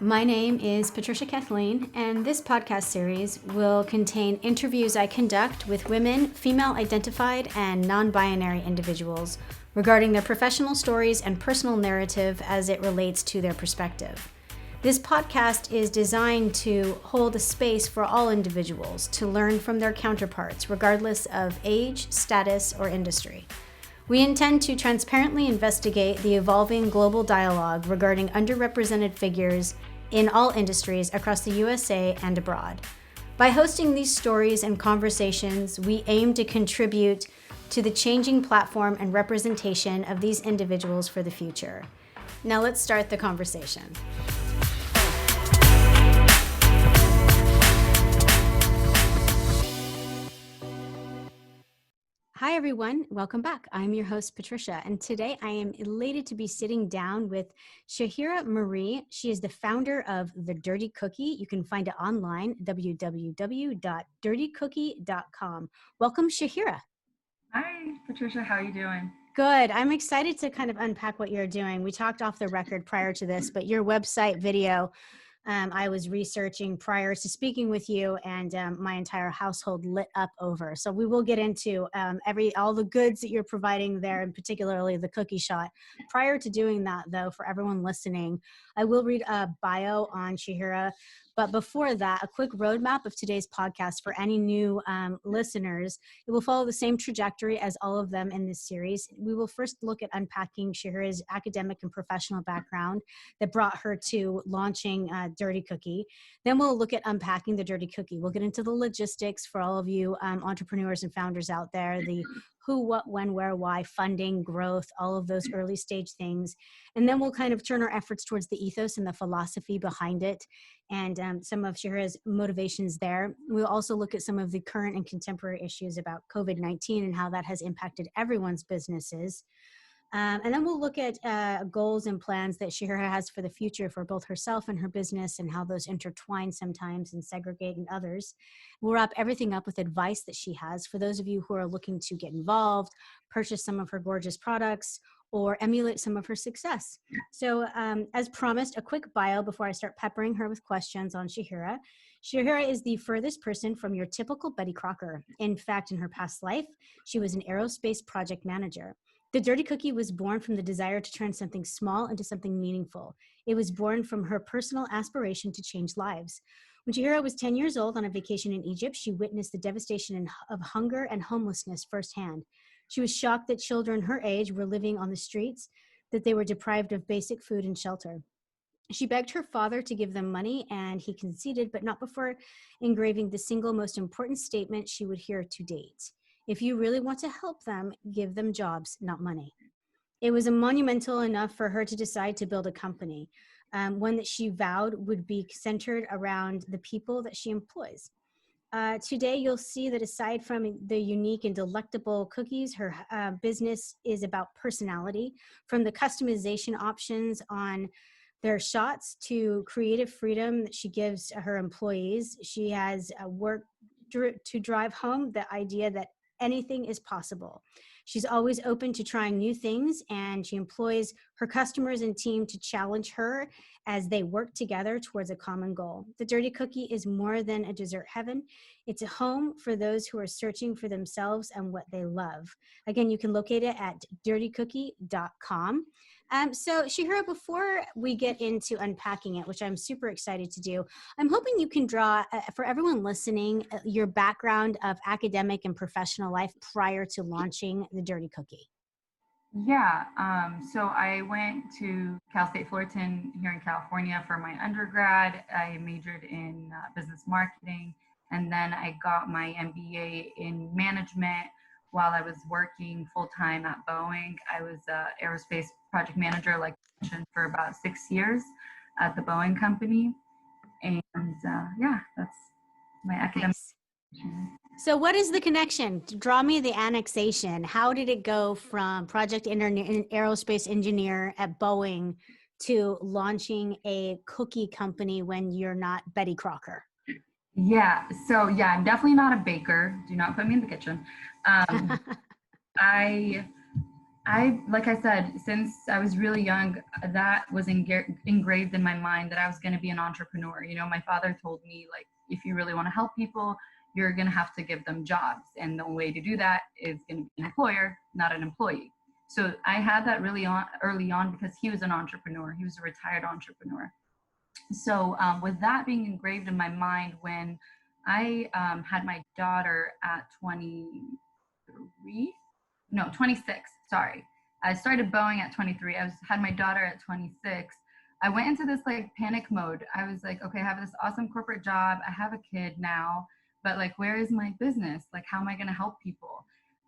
My name is Patricia Kathleen, and this podcast series will contain interviews I conduct with women, female identified, and non binary individuals regarding their professional stories and personal narrative as it relates to their perspective. This podcast is designed to hold a space for all individuals to learn from their counterparts, regardless of age, status, or industry. We intend to transparently investigate the evolving global dialogue regarding underrepresented figures in all industries across the USA and abroad. By hosting these stories and conversations, we aim to contribute to the changing platform and representation of these individuals for the future. Now let's start the conversation. Hi, everyone. Welcome back. I'm your host, Patricia, and today I am elated to be sitting down with Shahira Marei. She is the founder of The Dirty Cookie. You can find it online, www.dirtycookie.com. Welcome, Shahira. Hi, Patricia. How are you doing? Good. I'm excited to kind of unpack what you're doing. We talked off the record prior to this, but your website video, I was researching prior to speaking with you, and my entire household lit up over. So we will get into all the goods that you're providing there, and particularly the cookie shot. Prior to doing that, though, for everyone listening, I will read a bio on Shahira. But before that, a quick roadmap of today's podcast for any new listeners. It will follow the same trajectory as all of them in this series. We will first look at unpacking Shahira's academic and professional background that brought her to launching Dirty Cookie. Then we'll look at unpacking the Dirty Cookie. We'll get into the logistics for all of you entrepreneurs and founders out there, the who, what, when, where, why, funding, growth, all of those early stage things. And then we'll kind of turn our efforts towards the ethos and the philosophy behind it and some of Shahira's motivations there. We'll also look at some of the current and contemporary issues about COVID-19 and how that has impacted everyone's businesses. And then we'll look at goals and plans that Shahira has for the future for both herself and her business and how those intertwine sometimes and segregate in others. We'll wrap everything up with advice that she has for those of you who are looking to get involved, purchase some of her gorgeous products, or emulate some of her success. So as promised, a quick bio before I start peppering her with questions on Shahira. Shahira is the furthest person from your typical Betty Crocker. In fact, in her past life, she was an aerospace project manager. The Dirty Cookie was born from the desire to turn something small into something meaningful. It was born from her personal aspiration to change lives. When Shahira was 10 years old on a vacation in Egypt, she witnessed the devastation of hunger and homelessness firsthand. She was shocked that children her age were living on the streets, that they were deprived of basic food and shelter. She begged her father to give them money, and he conceded, but not before engraving the single most important statement she would hear to date. If you really want to help them, give them jobs, not money. It was a monumental enough for her to decide to build a company, one that she vowed would be centered around the people that she employs. Today, you'll see that aside from the unique and delectable cookies, her business is about personality, from the customization options on their shots to creative freedom that she gives her employees. She has worked to drive home the idea that anything is possible. She's always open to trying new things, and she employs her customers and team to challenge her as they work together towards a common goal. The Dirty Cookie is more than a dessert heaven. It's a home for those who are searching for themselves and what they love. Again, you can locate it at dirtycookie.com. So Shahira, before we get into unpacking it, which I'm super excited to do, I'm hoping you can draw, for everyone listening, your background of academic and professional life prior to launching the Dirty Cookie. Yeah, so I went to Cal State Fullerton here in California for my undergrad. I majored in business marketing, and then I got my MBA in management while I was working full-time at Boeing. I was an aerospace project manager, like I mentioned, for about 6 years at the Boeing company. And yeah, that's my academic. Nice. So what is the connection? Draw me the annexation. How did it go from aerospace engineer at Boeing to launching a cookie company when you're not Betty Crocker? Yeah, so yeah, I'm definitely not a baker. Do not put me in the kitchen. I Like I said, since I was really young, that was engraved in my mind that I was going to be an entrepreneur. You know, my father told me, like, if you really want to help people, you're going to have to give them jobs. And the way to do that is going to be an employer, not an employee. So I had that really early on because he was an entrepreneur. He was a retired entrepreneur. So with that being engraved in my mind, when I had my daughter at 23, no, 26, sorry. I started Boeing at 23. Had my daughter at 26. I went into this like panic mode. I was like, okay, I have this awesome corporate job. I have a kid now, but like, where is my business? Like, how am I going to help people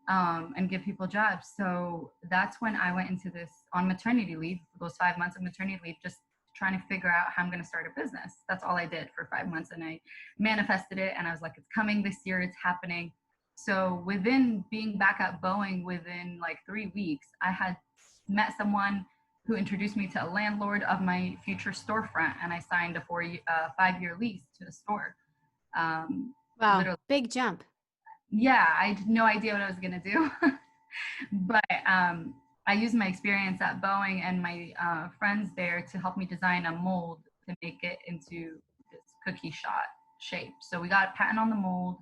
and give people jobs? So that's when I went into this on maternity leave, those 5 months of maternity leave, just trying to figure out how I'm going to start a business. That's all I did for 5 months. And I manifested it. And I was like, it's coming this year. It's happening. So within being back at Boeing, within like 3 weeks, I had met someone who introduced me to a landlord of my future storefront, and I signed a 5-year lease to the store. Wow, Literally, big jump. yeah, I had no idea what I was gonna do, but I used my experience at Boeing and my friends there to help me design a mold to make it into this cookie shot shape. So we got a patent on the mold.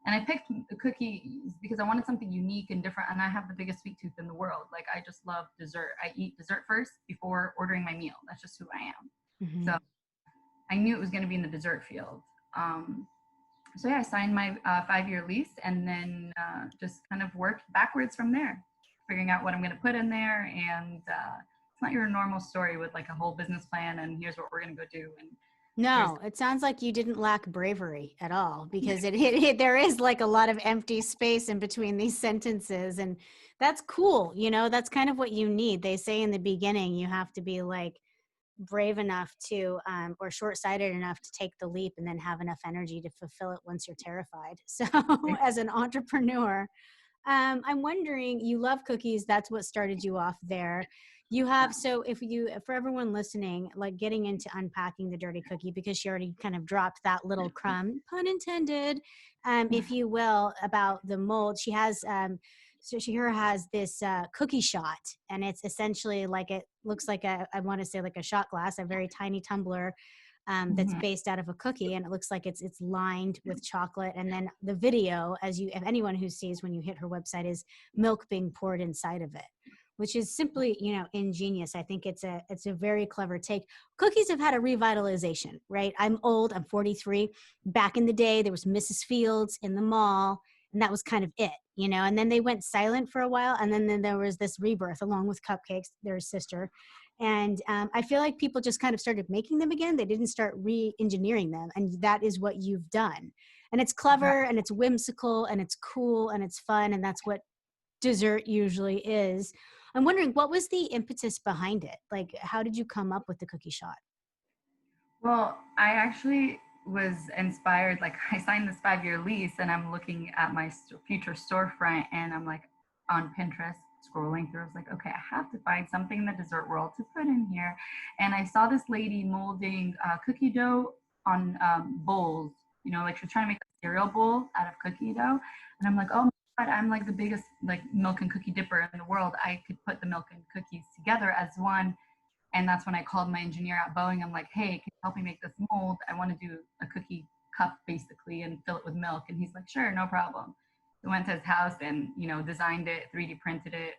And I picked cookies because I wanted something unique and different. And I have the biggest sweet tooth in the world. Like, I just love dessert. I eat dessert first before ordering my meal. That's just who I am. Mm-hmm. So I knew it was going to be in the dessert field. So yeah, I signed my 5-year lease and then just kind of worked backwards from there, figuring out what I'm going to put in there. And it's not your normal story with like a whole business plan and here's what we're going to go do. And No, it sounds like you didn't lack bravery at all, because there is like a lot of empty space in between these sentences, and that's cool. You know, that's kind of what you need. They say in the beginning, you have to be like brave enough to, or short-sighted enough to take the leap, and then have enough energy to fulfill it once you're terrified. So as an entrepreneur, I'm wondering, you love cookies. That's what started you off there. You have, so if you, for everyone listening, like getting into unpacking the dirty cookie, because she already kind of dropped that little crumb, pun intended, if you will, about the mold. She has, so Shahira has this cookie shot, and it's essentially like, it looks like I want to say like a shot glass, a very tiny tumbler that's based out of a cookie, and it looks like it's lined with chocolate. And then the video, as you, if anyone who sees when you hit her website, is milk being poured inside of it, which is simply, you know, ingenious. I think it's a very clever take. Cookies have had a revitalization, right? I'm old, I'm 43. Back in the day, there was Mrs. Fields in the mall, and that was kind of it, you know. And then they went silent for a while, and then there was this rebirth along with cupcakes, their sister. And I feel like people just kind of started making them again. They didn't start re-engineering them. And that is what you've done. And it's clever and it's whimsical and it's cool and it's fun. And that's what dessert usually is. I'm wondering, what was the impetus behind it? Like, how did you come up with the cookie shot? Well, I actually was inspired. Like, I signed this 5-year lease and I'm looking at my future storefront and I'm like on Pinterest scrolling through. I was like, okay, I have to find something in the dessert world to put in here. And I saw this lady molding cookie dough on bowls, you know, like she was trying to make a cereal bowl out of cookie dough. And I'm like, oh my God, I'm like the biggest like milk and cookie dipper in the world. I could put the milk and cookies together as one. And that's when I called my engineer at Boeing. I'm like, hey, can you help me make this mold? I want to do a cookie cup basically and fill it with milk. And he's like, sure, no problem. We went to his house and, you know, designed it, 3D printed it.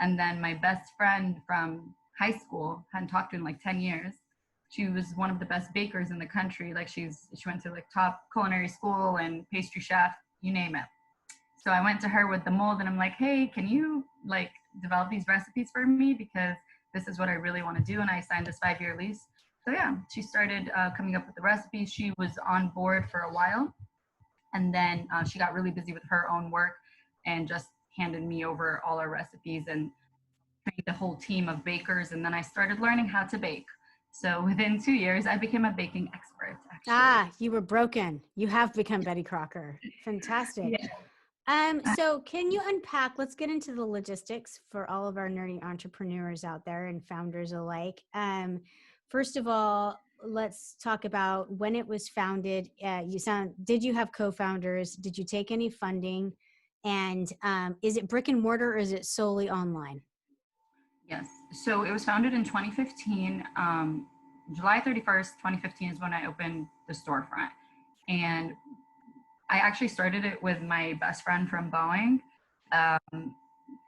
And then my best friend from high school, hadn't talked to in like 10 years. She was one of the best bakers in the country. Like she went to like top culinary school and pastry chef, you name it. So I went to her with the mold and I'm like, hey, can you like develop these recipes for me? Because this is what I really want to do. And I signed this 5-year lease. So yeah, she started coming up with the recipes. She was on board for a while. And then she got really busy with her own work and just handed me over all our recipes and trained a whole team of bakers. And then I started learning how to bake. So within 2 years, I became a baking expert, actually. Ah, you were broken. You have become Betty Crocker. Fantastic. Yeah. So can you unpack, let's get into the logistics for all of our nerdy entrepreneurs out there and founders alike. First of all, let's talk about when it was founded. Did you have co-founders? Did you take any funding? And is it brick and mortar or is it solely online? Yes. So it was founded in 2015. July 31st, 2015 is when I opened the storefront. And I actually started it with my best friend from Boeing.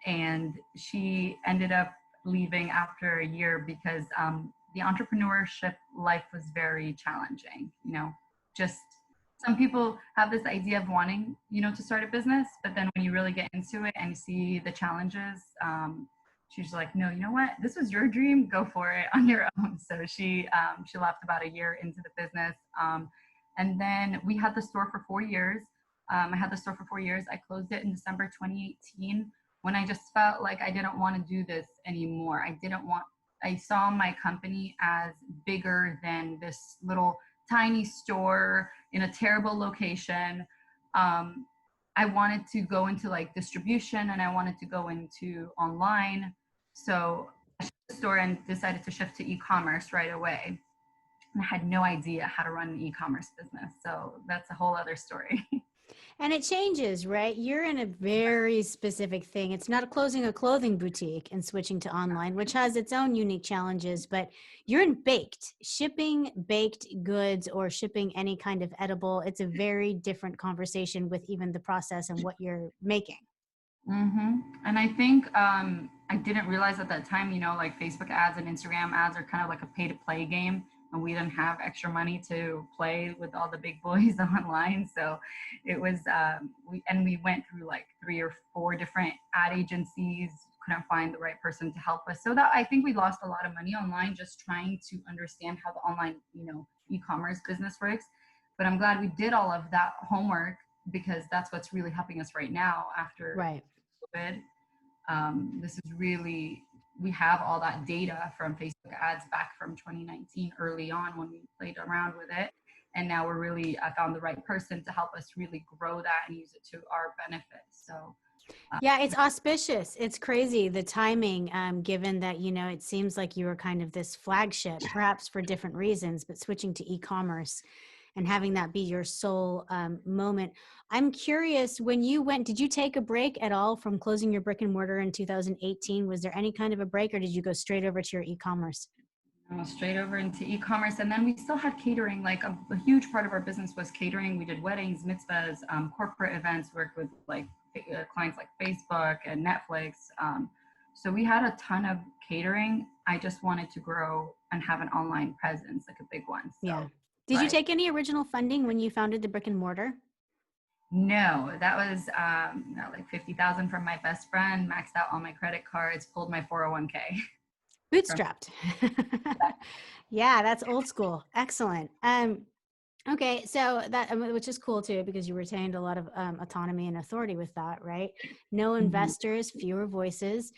And she ended up leaving after a year because the entrepreneurship life was very challenging. Just some people have this idea of wanting, to start a business, but then when you really get into it and you see the challenges, she's like, no, you know what? This was your dream. Go for it on your own. So she left about a year into the business, and then we had the store for 4 years. I had the store for 4 years. I closed it in December 2018 when I just felt like I didn't want to do this anymore. I saw my company as bigger than this little tiny store in a terrible location. I wanted to go into like distribution, and I wanted to go into online. So I shut the store and decided to shift to e-commerce right away. And I had no idea how to run an e-commerce business. So that's a whole other story. And it changes, right? You're in a very specific thing. It's not closing a clothing boutique and switching to online, which has its own unique challenges, but you're in baked. Shipping baked goods or shipping any kind of edible, it's a very different conversation with even the process and what you're making. Mm-hmm. And I think I didn't realize at that time, like Facebook ads and Instagram ads are kind of like a pay to play game. And we didn't have extra money to play with all the big boys online. So it was, we went through like 3 or 4 different ad agencies, couldn't find the right person to help us. So that I think we lost a lot of money online just trying to understand how the online, e-commerce business works. But I'm glad we did all of that homework because that's what's really helping us right now after COVID. This is really, we have all that data from Facebook ads back from 2019 early on when we played around with it. And now I found the right person to help us really grow that and use it to our benefit. So yeah, it's auspicious. It's crazy, the timing, given that, it seems like you were kind of this flagship, perhaps for different reasons, but switching to e-commerce and having that be your sole moment. I'm curious, when you went, did you take a break at all from closing your brick and mortar in 2018? Was there any kind of a break, or did you go straight over to your e-commerce? Straight over into e-commerce, and then we still had catering. Like a huge part of our business was catering. We did weddings, mitzvahs, corporate events, worked with like clients like Facebook and Netflix. So we had a ton of catering. I just wanted to grow and have an online presence, like a big one. So, yeah. Did you take any original funding when you founded the brick and mortar? No, that was like 50,000 from my best friend, maxed out all my credit cards, pulled my 401k. Bootstrapped. Yeah, that's old school. Excellent. Okay, so that, which is cool too, because you retained a lot of autonomy and authority with that, right? No investors, fewer voices,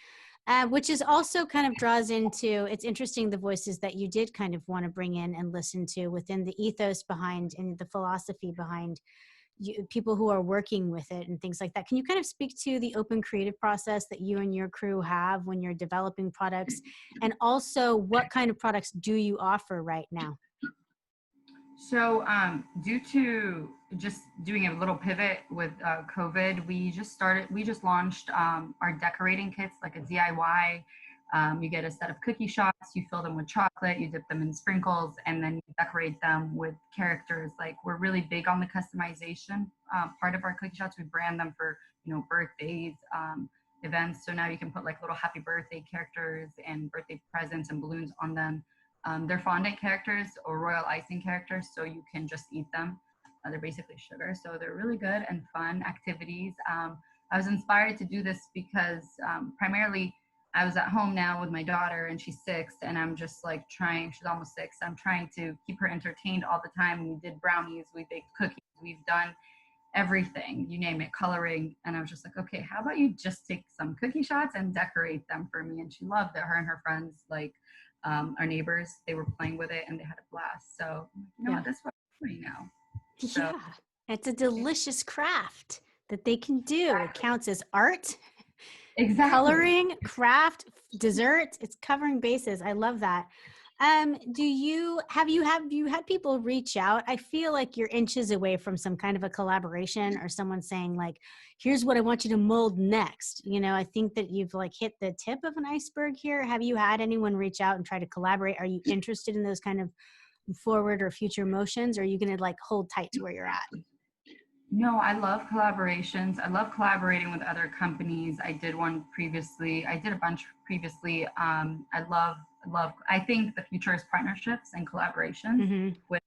which is also kind of draws into, it's interesting, the voices that you did kind of want to bring in and listen to within the ethos behind and the philosophy behind people who are working with it and things like that. Can you kind of speak to the open creative process that you and your crew have when you're developing products? And also, what kind of products do you offer right now? So due to just doing a little pivot with COVID, we just launched our decorating kits, like a DIY. You get a set of cookie shots, you fill them with chocolate, you dip them in sprinkles, and then you decorate them with characters. Like, we're really big on the customization part of our cookie shots. We brand them for, birthdays, events. So now you can put like little happy birthday characters and birthday presents and balloons on them. They're fondant characters or royal icing characters, so you can just eat them. They're basically sugar, so they're really good and fun activities. I was inspired to do this because primarily I was at home now with my daughter, and she's 6, and I'm just like she's almost 6. I'm trying to keep her entertained all the time. We did brownies, we baked cookies, we've done everything, you name it, coloring. And I was just like, okay, how about you just take some cookie shots and decorate them for me? And she loved it. Her and her friends, like our neighbors, they were playing with it and they had a blast. So what, that's what I'm doing now. So, yeah, it's a delicious craft that they can do. Exactly. It counts as art. Exactly. Coloring, craft, dessert, it's covering bases. I love that. Have you had people reach out? I feel like you're inches away from some kind of a collaboration or someone saying like, here's what I want you to mold next. I think that you've like hit the tip of an iceberg here. Have you had anyone reach out and try to collaborate? Are you interested in those kind of forward or future motions? Or are you going to like hold tight to where you're at? No, I love collaborations. I love collaborating with other companies. I did one previously. I did a bunch previously. I think the future is partnerships and collaborations Mm-hmm. with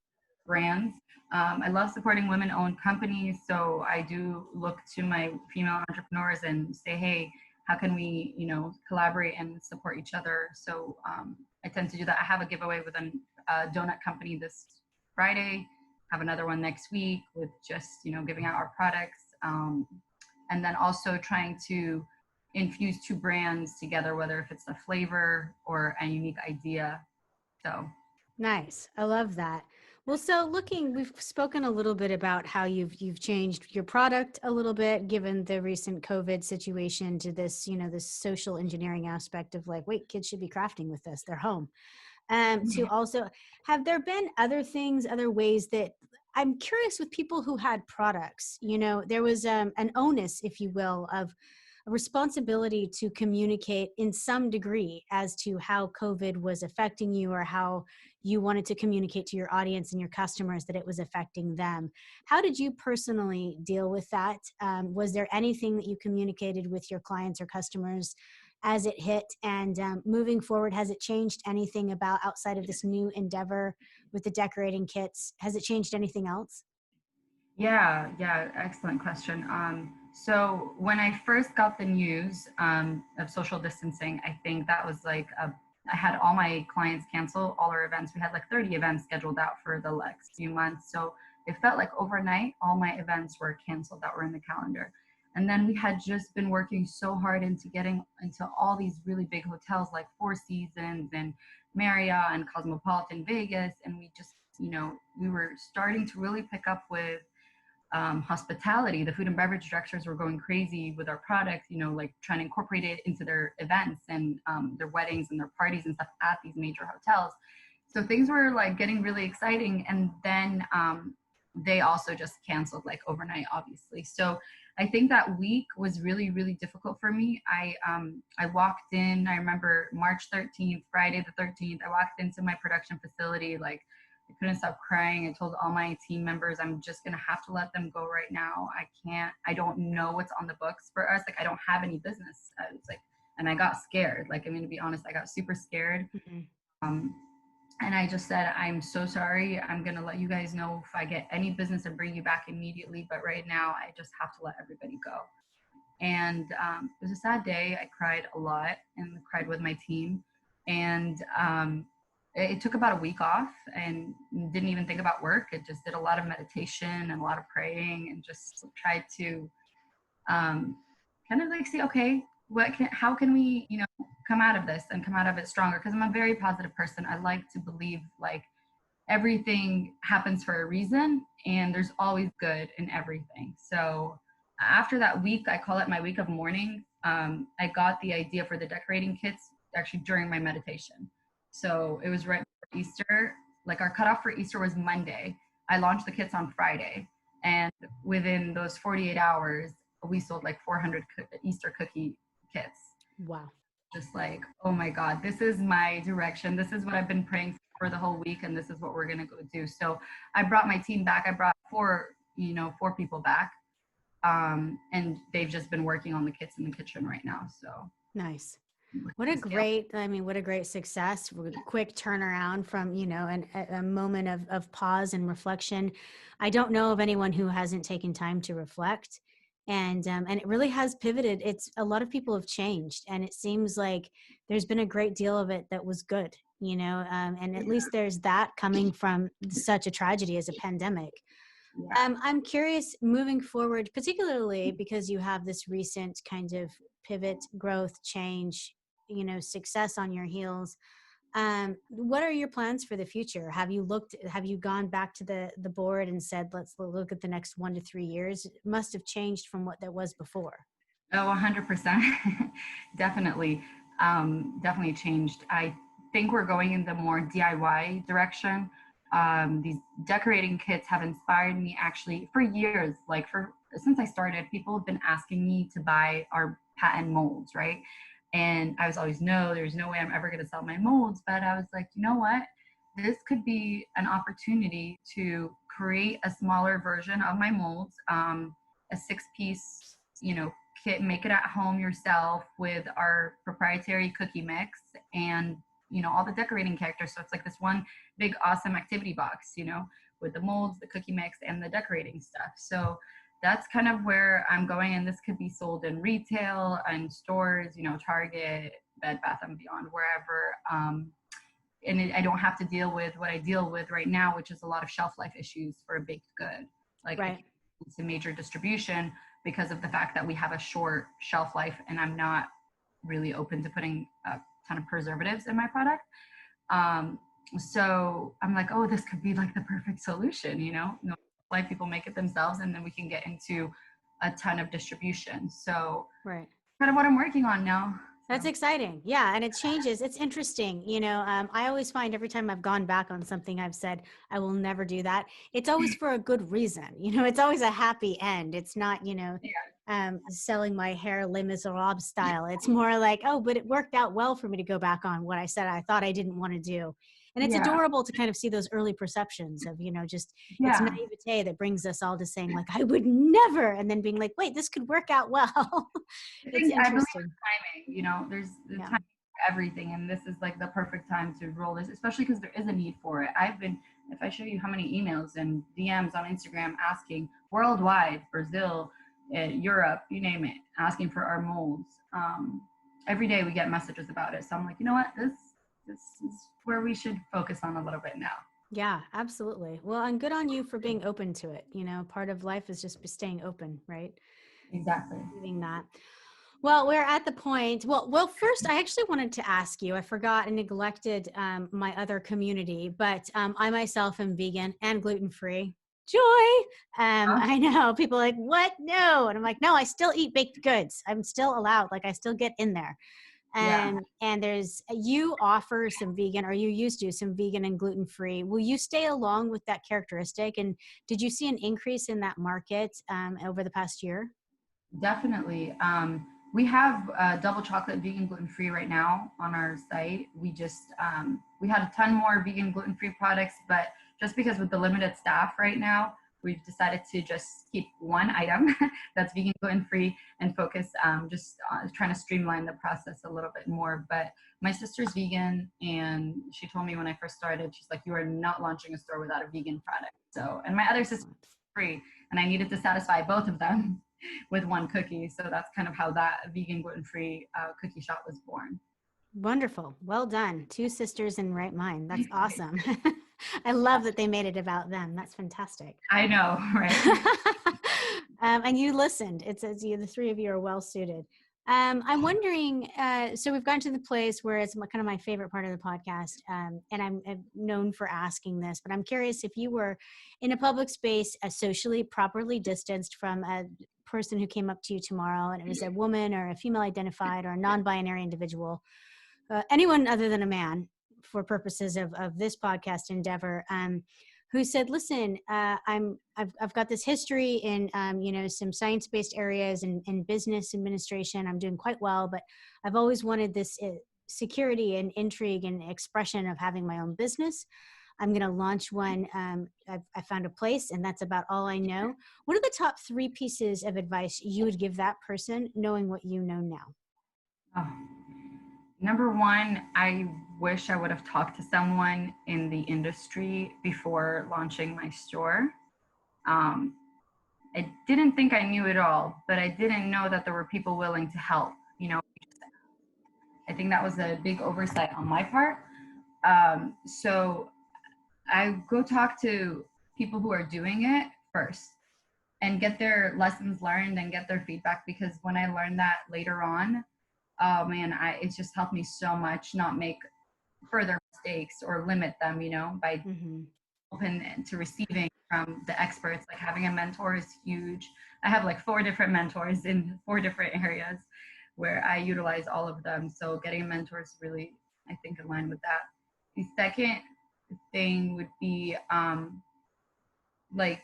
brands. I love supporting women-owned companies. So I do look to my female entrepreneurs and say, hey, how can we, collaborate and support each other? So I tend to do that. I have a giveaway with a donut company this Friday, have another one next week with just giving out our products, and then also trying to infuse two brands together, whether if it's a flavor or a unique idea. So Nice. I love that. Well, so we've spoken a little bit about how you've changed your product a little bit given the recent COVID situation to this, this social engineering aspect of like, wait, kids should be crafting with this. They're home. To also, have there been other things, other ways that I'm curious with people who had products, there was an onus, if you will, of a responsibility to communicate in some degree as to how COVID was affecting you or how you wanted to communicate to your audience and your customers that it was affecting them. How did you personally deal with that? Was there anything that you communicated with your clients or customers as it hit? And moving forward, has it changed anything about outside of this new endeavor with the decorating kits? Has it changed anything else? yeah, excellent question. So when I first got the news of social distancing, I think that was I had all my clients cancel all our events. We had like 30 events scheduled out for the next few months. So it felt like overnight, all my events were canceled that were in the calendar. And then we had just been working so hard into getting into all these really big hotels like Four Seasons and Marriott and Cosmopolitan Vegas. And we just, we were starting to really pick up with hospitality. The food and beverage directors were going crazy with our products, like trying to incorporate it into their events and their weddings and their parties and stuff at these major hotels. So things were like getting really exciting. And then they also just canceled like overnight, obviously. So I think that week was really, really difficult for me. I walked in, I remember March 13th, Friday the 13th, I walked into my production facility, like I couldn't stop crying. I told all my team members, I'm just going to have to let them go right now. I don't know what's on the books for us. Like, I don't have any business. I was like, and I got scared. Like, I'm going to be honest, I got super scared. Mm-hmm. And I just said, I'm so sorry. I'm going to let you guys know if I get any business and bring you back immediately. But right now, I just have to let everybody go. And it was a sad day. I cried a lot and cried with my team. And it took about a week off and didn't even think about work. It just did a lot of meditation and a lot of praying and just tried to kind of like see, okay, how can we, come out of this and come out of it stronger? Because I'm a very positive person. I like to believe like everything happens for a reason and there's always good in everything. So after that week, I call it my week of mourning. I got the idea for the decorating kits actually during my meditation. So it was right before Easter. Like our cutoff for Easter was Monday. I launched the kits on Friday. And within those 48 hours, we sold like 400 Easter cookie kits. Wow. Just like, oh my God, this is my direction. This is what I've been praying for the whole week. And this is what we're going to go do. So I brought my team back. I brought four people back. And they've just been working on the kits in the kitchen right now. So nice. What a great success, quick turnaround from, a moment of pause and reflection. I don't know of anyone who hasn't taken time to reflect. And it really has pivoted. A lot of people have changed, and it seems like there's been a great deal of it that was good, and at least there's that coming from such a tragedy as a pandemic. I'm curious moving forward, particularly because you have this recent kind of pivot, growth, change, success on your heels. What are your plans for the future? Have you gone back to the board and said, let's look at the next 1 to 3 years? It must have changed from what there was before. Oh, 100%. Definitely. Definitely changed. I think we're going in the more DIY direction. These decorating kits have inspired me actually for years. Like since I started, people have been asking me to buy our patent molds, right? And I was always, no, there's no way I'm ever going to sell my molds. But I was like, you know what? This could be an opportunity to create a smaller version of my molds, a 6-piece, kit, make it at home yourself with our proprietary cookie mix and, all the decorating characters. So it's like this one big, awesome activity box, with the molds, the cookie mix, and the decorating stuff. So that's kind of where I'm going. And this could be sold in retail and stores, Target, Bed Bath & Beyond, wherever. I don't have to deal with what I deal with right now, which is a lot of shelf life issues for a baked good. Like right. It's a major distribution because of the fact that we have a short shelf life, and I'm not really open to putting a ton of preservatives in my product. So I'm like, oh, this could be like the perfect solution, No, like people make it themselves, and then we can get into a ton of distribution. So right. kind of what I'm working on now. That's exciting. Yeah. And it changes. It's interesting. I always find every time I've gone back on something I've said, I will never do that. It's always for a good reason. It's always a happy end. It's not, selling my hair Les Miserables style. It's more like, oh, but it worked out well for me to go back on what I said I thought I didn't want to do. And it's adorable to kind of see those early perceptions of, it's naivete that brings us all to saying like, I would never, and then being like, wait, this could work out well. It's I believe interesting. in timing, there's time for everything. And this is like the perfect time to roll this, especially because there is a need for it. If I show you how many emails and DMs on Instagram asking worldwide, Brazil, Europe, you name it, asking for our molds. Every day we get messages about it. So I'm like, you know what, this is where we should focus on a little bit now. Yeah, absolutely. Well, and good on you for being open to it. Part of life is just staying open, right? Exactly. Doing that. Well, we're at the point. Well, first, I actually wanted to ask you. I forgot and neglected my other community, but I myself am vegan and gluten-free. Joy. I know people are like, what? No. And I'm like, no, I still eat baked goods. I'm still allowed. Like I still get in there. And you offer some vegan, or you used to, some vegan and gluten-free. Will you stay along with that characteristic? And did you see an increase in that market over the past year? Definitely. We have double chocolate vegan gluten-free right now on our site. We just, we had a ton more vegan gluten-free products, but just because with the limited staff right now, we've decided to just keep one item that's vegan gluten-free and focus just trying to streamline the process a little bit more. But my sister's vegan, and she told me when I first started, she's like, you are not launching a store without a vegan product. So, and my other sister's free, and I needed to satisfy both of them with one cookie. So that's kind of how that vegan gluten-free cookie shop was born. Wonderful. Well done. Two sisters in right mind. That's awesome. I love that they made it about them. That's fantastic. I know, right? And you listened. It says the three of you are well suited. I'm wondering, so we've gotten to the place where it's kind of my favorite part of the podcast, and I'm known for asking this, but I'm curious if you were in a public space, socially properly distanced from a person who came up to you tomorrow, and it was a woman or a female identified or a non-binary individual, anyone other than a man for purposes of this podcast endeavor, who said, listen, I've got this history in, some science-based areas and business administration. I'm doing quite well, but I've always wanted this security and intrigue and expression of having my own business. I'm going to launch one. I found a place, and that's about all I know. What are the top 3 pieces of advice you would give that person, knowing what you know now? Oh. Number one, I wish I would have talked to someone in the industry before launching my store. I didn't think I knew it all, but I didn't know that there were people willing to help. I think that was a big oversight on my part. So I go talk to people who are doing it first and get their lessons learned and get their feedback, because when I learned that later on, oh man, it's just helped me so much not make further mistakes or limit them, by open to receiving from the experts. Like having a mentor is huge. I have like 4 different mentors in 4 different areas where I utilize all of them. So getting a mentor is really I think, align with that. The second thing would be like,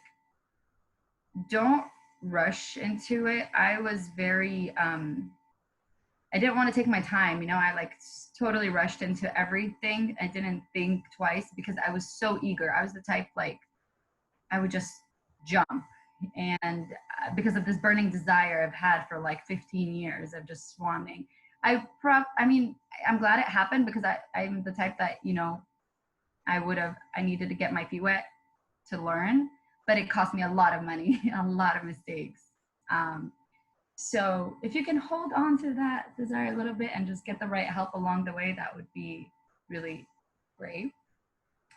don't rush into it. I was very I didn't want to take my time, you know. I like totally rushed into everything. I didn't think twice because I was so eager. I was the type, like, I would just jump. And because of this burning desire I've had for like 15 years of just wanting, I mean, I'm glad it happened because I'm the type that, you know, I needed to get my feet wet to learn, but it cost me a lot of money, a lot of mistakes. So if you can hold on to that desire a little bit and just get the right help along the way, that would be really great.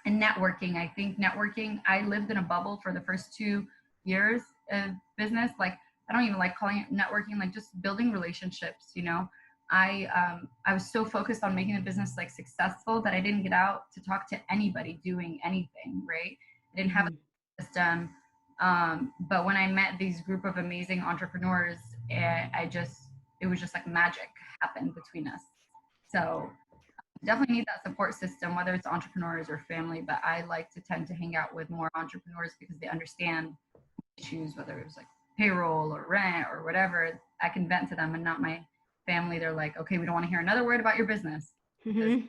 And networking, I think networking, I lived in a bubble for the first 2 years of business. Like, I don't even like calling it networking, like just building relationships, you know. I was so focused on making the business like successful that I didn't get out to talk to anybody doing anything, right? I didn't have a system. But when I met these group of amazing entrepreneurs, it was just like magic happened between us. So definitely need that support system, whether it's entrepreneurs or family. But I like to tend to hang out with more entrepreneurs because they understand issues, whether it was like payroll or rent or whatever. I can vent to them, and not my family. They're like, okay, we don't want to hear another word about your business. Mm-hmm.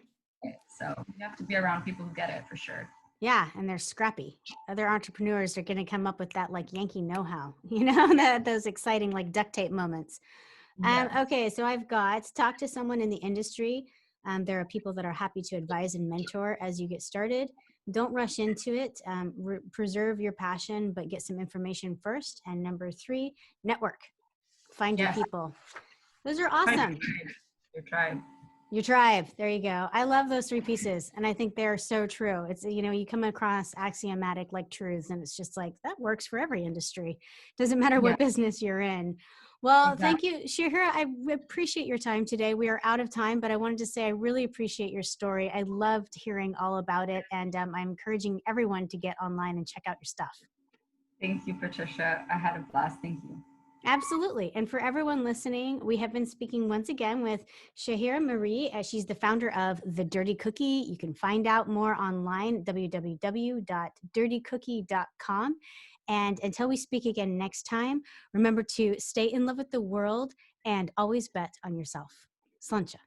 So you have to be around people who get it for sure. Yeah, and they're scrappy. Other entrepreneurs are going to come up with that like Yankee know-how, you know, that those exciting like duct tape moments. Yeah. Okay, so I've got talk to someone in the industry. There are people that are happy to advise and mentor as you get started. Don't rush into it. Preserve your passion, but get some information first. And number 3, network. Find your Yes. people. Those are awesome. Your tribe. Your tribe. There you go. I love those 3 pieces. And I think they're so true. It's, you know, you come across axiomatic like truths, and it's just like, that works for every industry. Doesn't matter what business you're in. Well, thank you, Shahira. I appreciate your time today. We are out of time, but I wanted to say I really appreciate your story. I loved hearing all about it. And I'm encouraging everyone to get online and check out your stuff. Thank you, Patricia. I had a blast. Thank you. Absolutely. And for everyone listening, we have been speaking once again with Shahira Marei. She's the founder of The Dirty Cookie. You can find out more online, www.dirtycookie.com. And until we speak again next time, remember to stay in love with the world and always bet on yourself. Slancha.